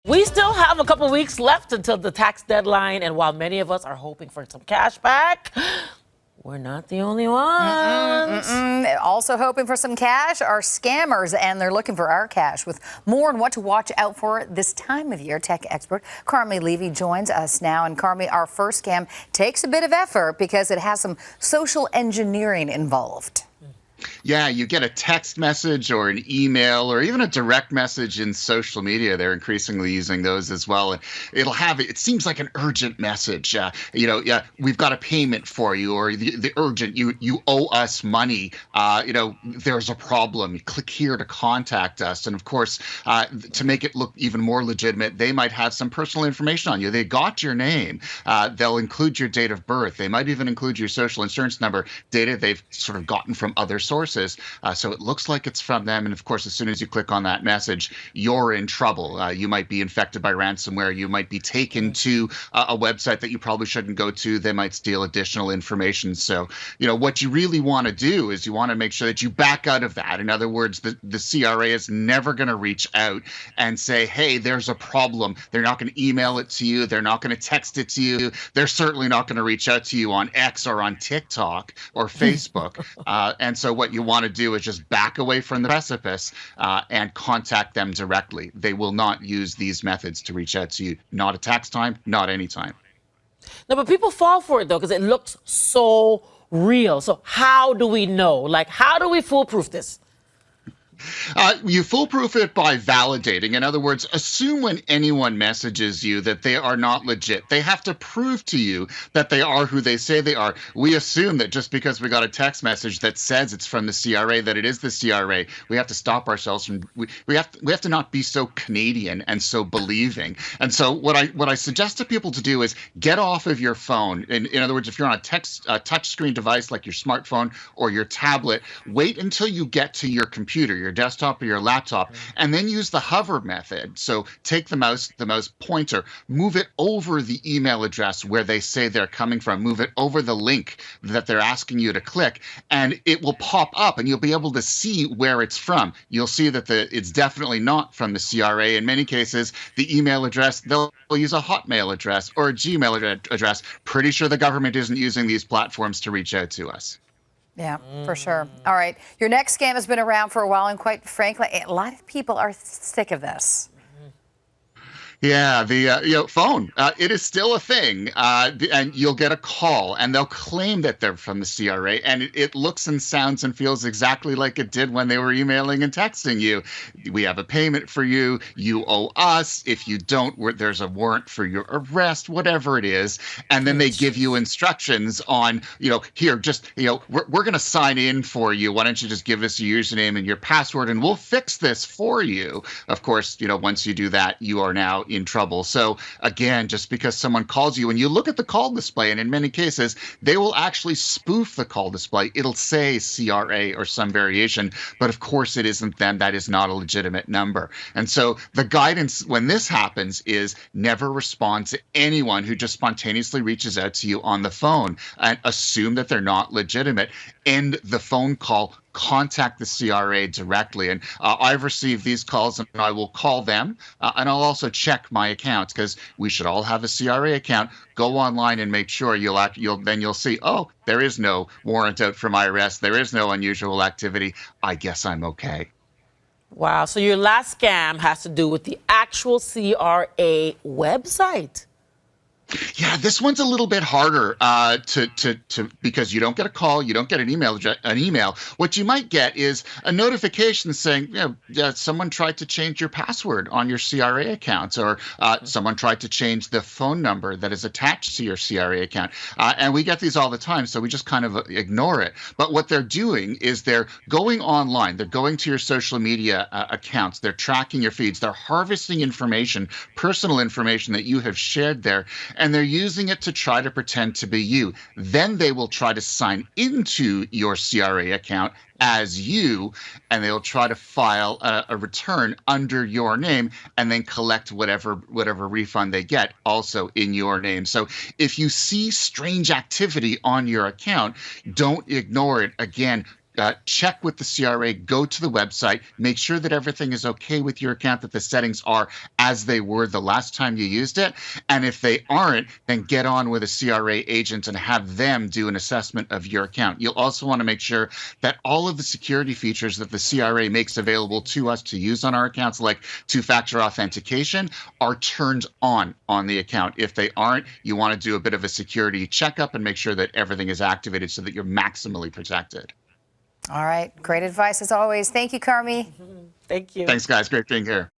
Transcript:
We still have a couple weeks left until the tax deadline, and while many of us are hoping for some cash back, we're not the only ones. Also hoping for some cash are scammers, and they're looking for our cash. With more on what to watch out for this time of year, tech expert Carmi Levy joins us now. And Carmi, our first scam takes a bit of effort because it has some social engineering involved. Yeah, you get a text message or an email or even a direct message in social media. They're increasingly using those as well. And it'll have, it seems like an urgent message. We've got a payment for you, or the urgent, you owe us money. There's a problem. Click here to contact us. And of course, to make it look even more legitimate, they might have some personal information on you. They got your name. They'll include your date of birth. They might even include your social insurance number, data they've sort of gotten from other sources. So it looks like it's from them. And of course, as soon as you click on that message, you're in trouble. You might be infected by ransomware. You might be taken to a website that you probably shouldn't go to. They might steal additional information. So, what you really want to do is you want to make sure that you back out of that. In other words, the CRA is never going to reach out and say, hey, there's a problem. They're not going to email it to you. They're not going to text it to you. They're certainly not going to reach out to you on X or on TikTok or Facebook. And so what you want to do is just back away from the precipice and contact them directly. They will not use these methods to reach out to you. Not at tax time, not anytime. No, but people fall for it, though, because it looks so real. So how do we know? How do we foolproof this? You foolproof it by validating. In other words, assume when anyone messages you that they are not legit. They have to prove to you that they are who they say they are. We assume that just because we got a text message that says it's from the CRA, that it is the CRA. We have to stop ourselves from. We have to not be so Canadian and so believing. And so what I suggest to people to do is get off of your phone. In other words, if you're on a touch screen device like your smartphone or your tablet, wait until you get to your computer, your desktop or your laptop, and then use the hover method. So take the mouse pointer, move it over the email address where they say they're coming from, move it over the link that they're asking you to click, and it will pop up and you'll be able to see where it's from. You'll see that it's definitely not from the CRA. In many cases, the email address, they'll use a Hotmail address or a Gmail address. Pretty sure the government isn't using these platforms to reach out to us. Yeah, for sure. All right. Your next scam has been around for a while, and quite frankly, a lot of people are sick of this. Yeah, the phone. It is still a thing, and you'll get a call, and they'll claim that they're from the CRA, and it looks and sounds and feels exactly like it did when they were emailing and texting you. We have a payment for you. You owe us. If you don't, there's a warrant for your arrest, whatever it is. And then they give you instructions on, here, just, we're going to sign in for you. Why don't you just give us your username and your password, and we'll fix this for you. Of course, once you do that, you are now in trouble. So again, just because someone calls you and you look at the call display, and in many cases, they will actually spoof the call display. It'll say CRA or some variation, but of course it isn't them. That is not a legitimate number. And so the guidance when this happens is never respond to anyone who just spontaneously reaches out to you on the phone, and assume that they're not legitimate. End the phone call. Contact the CRA directly. And I've received these calls, and I will call them, and I'll also check my accounts, because we should all have a CRA account. Go online and make sure you'll see, oh, there is no warrant out for my arrest. There is no unusual activity. I guess I'm okay. Wow. So your last scam has to do with the actual CRA website. Yeah, this one's a little bit harder because you don't get a call, you don't get an email. What you might get is a notification saying, someone tried to change your password on your CRA accounts, or someone tried to change the phone number that is attached to your CRA account. And we get these all the time, so we just kind of ignore it. But what they're doing is they're going online, they're going to your social media accounts, they're tracking your feeds, they're harvesting information, personal information that you have shared there, and they're using it to try to pretend to be you. Then they will try to sign into your CRA account as you, and they'll try to file a return under your name, and then collect whatever refund they get also in your name. So if you see strange activity on your account, don't ignore it. Again, check with the CRA, go to the website, make sure that everything is okay with your account, that the settings are as they were the last time you used it. And if they aren't, then get on with a CRA agent and have them do an assessment of your account. You'll also want to make sure that all of the security features that the CRA makes available to us to use on our accounts, like two-factor authentication, are turned on the account. If they aren't, you want to do a bit of a security checkup and make sure that everything is activated so that you're maximally protected. All right. Great advice as always. Thank you, Carmi. Thank you. Thanks, guys. Great being here.